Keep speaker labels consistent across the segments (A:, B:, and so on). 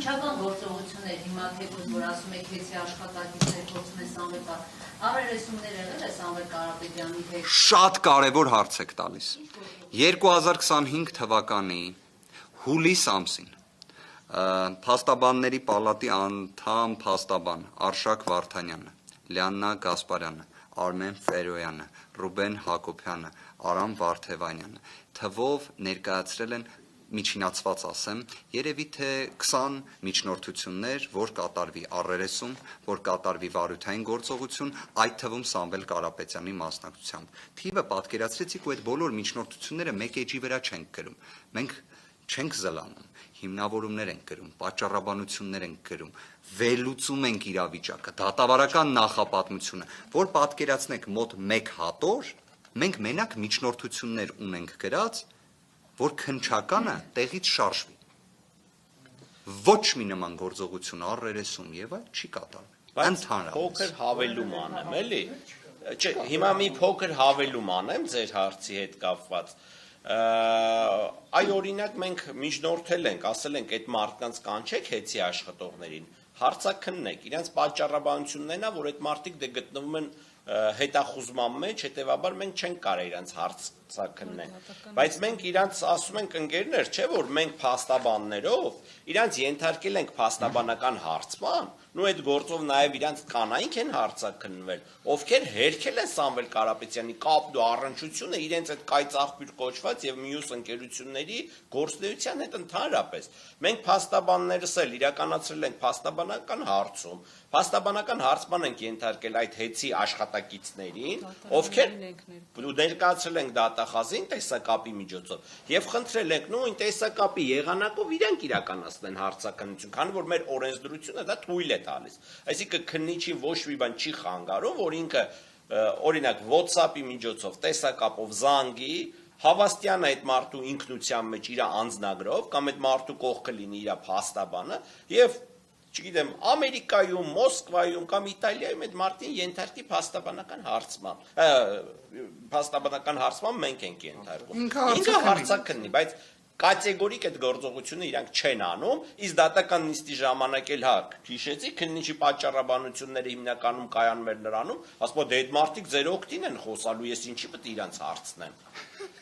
A: քննչական գործողություններ հիմա թեկուզ որ ասում եք հեցի աշխատակիցներ փորձում են Սամվել առերեսումներ եղել է Սամվել Կարապետյանի հետ։
B: Շատ կարևոր հարց եք տալիս։ 2025 թվականի հուլիս ամսին փաստաբանների պալատի անդամ փաստաբան Արշակ Վարդանյանը, Լիաննա Գասպարյանը, Արմեն Ֆերոյանը, Ռուբեն Հակոբյանը, Արամ Վարդևանյանը թվով ներկայացրել են միջինացված ասեմ, երևի թե 20 միջնորդություններ, որ կատարվի առերեսում, որ կատարվի վարութային գործողություն, այդ թվում Սամվել Կարապետյանի մասնակցությամբ։ Թիվը պատկերացրեցիք ու այդ բոլոր միջնորդությունները մեկ էջի վրա չենք գրում։ Մենք չենք զլանում, հիմնավորումներ ենք գրում, պատճառաբանություններ ենք գրում, վերլուծում ենք իրավիճակը, դատավարական նախապատմությունը, որ պատկերացնեք մոտ 1 հատոր, մենք մենակ միջնորդություններ ունենք գրած, որ քննչականը տեղից շարժվի։ Ոչ մի նման գործողություն առերեսում եւ այլ չի կատարվում։
C: Բայց փոքր հավելում անեմ, էլի։ Չէ, հիմա մի փոքր հավելում անեմ ձեր հարցի հետ կապված։ Այ օրինակ մենք միջնորդել ենք, ասել ենք այդ մարդկանց կանչեք հեցի աշխատողներին, հարցաքննեք, իրենց պատճառաբանություններն է, որ այդ մարդիկ դե գտնվում են հետախուզման մեջ, հետևաբար մենք չենք կարող իրենց հարցաքննենք, բայց մենք իրենց ասում ենք ընկերներ, չէ՞ որ մենք փաստաբաններով իրենց ենթարկել ենք փաստաբանական հարցման, ու այդ գործով նաև իրենց կանայք են հարցաքննվել, ովքեր հերքել են Սամվել Կարապետյանի կապն ու առնչությունը իրենց այդ կայծաղբյուր կոչված եւ մյուս ընկերությունների գործունեության հետ ընդհանրապես։ Մենք փաստաբաններս էլ իրականացրել ենք փաստաբանական հարցում, փաստաբանական հարցման ենք ենթարկել այդ հեցի աշխատակիցներին, ովքեր ներկայացրել ենք դատախազին տեսակապի միջոցով եւ խնդրել ենք նույն տեսակապի եղանակով իրենք իրականացնեն հարցաքննություն, քանի որ մեր օրենսդրությունը դա թույլ է տալիս։ Այսինքն քննիչին ոչ մի բան չի խանգարում, որ ինքը օրինակ WhatsApp-ի միջոցով տեսակապով զանգի հավաստյանը այդ մարդու ինքնության մեջ իր անձնագրով կամ այդ մարդու կողքը լինի իր փաստաբանը եւ չգիտեմ, Ամերիկայում, Մոսկվայում կամ Իտալիայում այդ մարդին ենթարկի փաստաբանական հարցման մենք ենք ենթարկում։ Ինքը հարցաքննի, բայց կատեգորիկ այդ գործողությունը իրանք չեն անում, իսկ դատական նիստի ժամանակ էլ հա, հիշեցի, քննիչի պատճառաբանությունները հիմնականում կայանում էր նրանում, ասում դե այդ մարդիկ ձեր օգտին են խոսալու, ես ինչի պետք է իրանց հարցնեմ։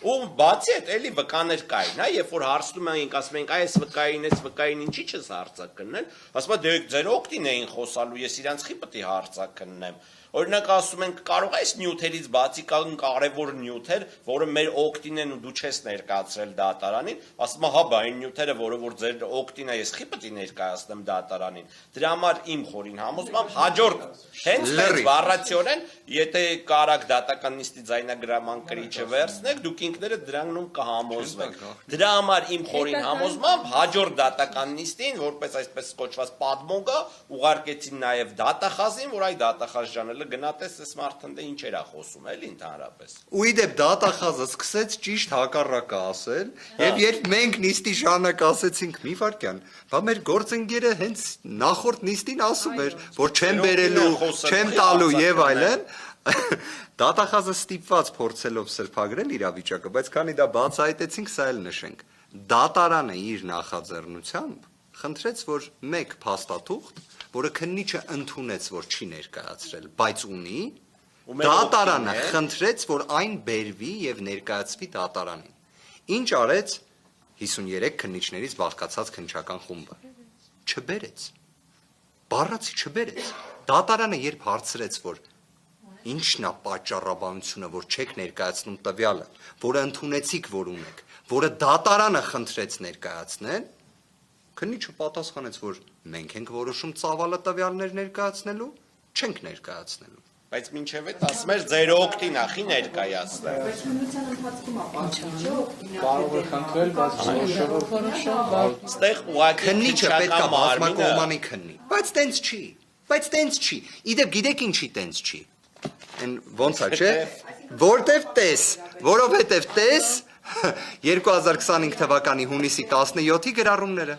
C: Ու բացի այդ էլի վկաներ կային, հա, երբ որ հարցնում ենք, ասում ենք, այս վկային ինչի չես հարցաքննել, ասում դե ձեր օգտին էին խոսալու, ես իրանց խի պետք է հարցաքննեմ։ Օրինակ ասում ենք, կարող է այս նյութերից բացի կան կարևոր նյութեր, որը մեր օգտին են ու դու չես ներկայացրել դատարանին, ասում հա, բա այն նյութերը, որը որ ձեր օգտին է, ես խի պետք է ներկայացնեմ դատարանին։ Դրա համար իմ խորին համոզմամբ հաջորդ հենց վառացիորեն, եթե կարաք դատական նիստի ձայնագրաման կրիչը վերցնեք, դուք ինքներդ դրաննում կհամոզվեք։ Դրա համար իմ խորին համոզմամբ հաջորդ դատական նիստին, որպես այսպես կոչված պատմոգա, ուղարկեցին նաև դատախազին, որ այ դատախազ ջանել գնատես այս մարդն դե ինչ էրա խոսում էլի ընդհանրապես։
B: Ու իդեպ դատախազը սկսեց ճիշտ հակառակը ասել, եւ երբ մենք նիստի ժամանակ ասեցինք մի վարքյան, բա մեր գործընկերը հենց նախորդ նիստին ասում էր, որ չեմ բերելու, չեմ տալու եւ այլն, դատախազը ստիպված փորձելով սրբագրել իրավիճակը, բայց քանի դա բացահայտեցինք, սա էլ նշենք։ Դատարանը իր նախաձեռնությամբ խնդրեց, որ մեկ փաստաթուղթ, որը քննիչը ընդունեց, որ չի ներկայացրել, բայց ունի, դատարանը խնդրեց, որ այն բերվի եւ ներկայացվի դատարանին։ Ինչ արեց 53 քննիչներից բաղկացած քննչական խումբը։ Չբերեց։ Բառացի չբերեց։ Դատարանը երբ հարցրեց, որ ինչն է պատճառաբանությունը, որ չեք ներկայացնում տվյալը, որը ընդունեցիք, որ ունեք, որը դատարանը խնդրեց ներկայացնել, քննիչը պատասխանեց, որ մենք ենք որոշում ծավալը տվյալներ ներկայացնելու, չենք ներկայացնելու։
C: Բայց մինչև այդ ասում էր ձեր օգտին ախի ներկայացնել։
D: Բայց քննության ընթացքում ապահովիչը օգտին
E: կարող է խնդրել, բայց
C: Ստեղ ուղղակի
B: քննիչը պետք է բազմակողմանի քննի, բայց տենց չի։ Բայց տենց չի։ Իդեպ գիտեք ինչի տենց չի։ Այն ոնց է, չէ՞։ Որտեվ տես, որովհետև տես 2025 թվականի հունիսի 17-ի գրառումները